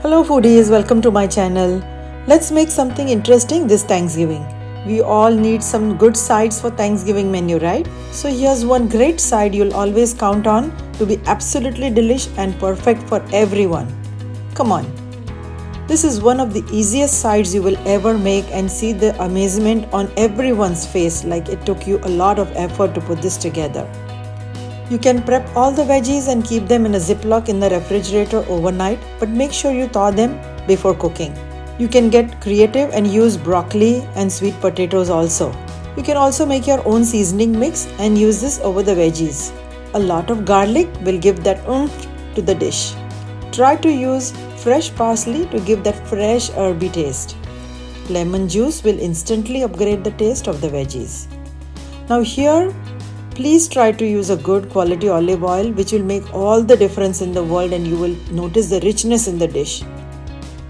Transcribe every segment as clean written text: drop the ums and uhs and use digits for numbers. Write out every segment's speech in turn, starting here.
Hello foodies, welcome to my channel. Let's make something interesting this Thanksgiving. We all need some good sides for Thanksgiving menu, right? So here's one great side you'll always count on to be absolutely delish and perfect for everyone. Come on. This is one of the easiest sides you will ever make and see the amazement on everyone's face like it took you a lot of effort to put this together. You can prep all the veggies and keep them in a Ziploc in the refrigerator overnight, but make sure you thaw them before cooking. You can get creative and use broccoli and sweet potatoes also. You can also make your own seasoning mix and use this over the veggies. A lot of garlic will give that oomph to the dish. Try to use fresh parsley to give that fresh herby taste. Lemon juice will instantly upgrade the taste of the veggies. Now here, please try to use a good quality olive oil which will make all the difference in the world and you will notice the richness in the dish.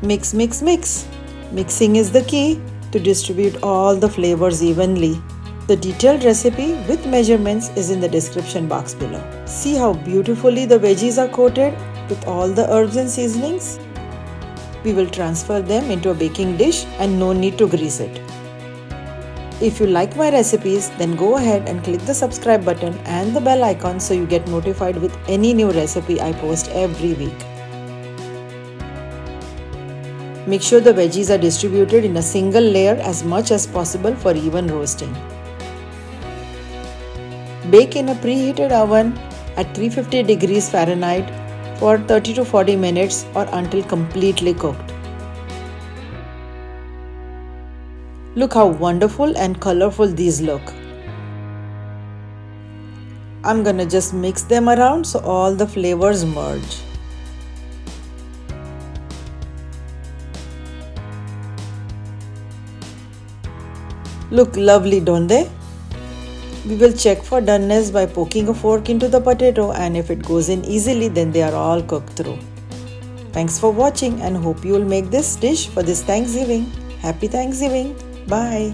Mix, mix, mix. Mixing is the key to distribute all the flavors evenly. The detailed recipe with measurements is in the description box below. See how beautifully the veggies are coated with all the herbs and seasonings? We will transfer them into a baking dish and no need to grease it. If you like my recipes, then go ahead and click the subscribe button and the bell icon so you get notified with any new recipe I post every week. Make sure the veggies are distributed in a single layer as much as possible for even roasting. Bake in a preheated oven at 350 degrees Fahrenheit for 30 to 40 minutes or until completely cooked. Look how wonderful and colorful these look. I'm gonna just mix them around so all the flavors merge. Look lovely, don't they? We will check for doneness by poking a fork into the potato, and if it goes in easily, then they are all cooked through. Thanks for watching and hope you will make this dish for this Thanksgiving. Happy Thanksgiving! Bye.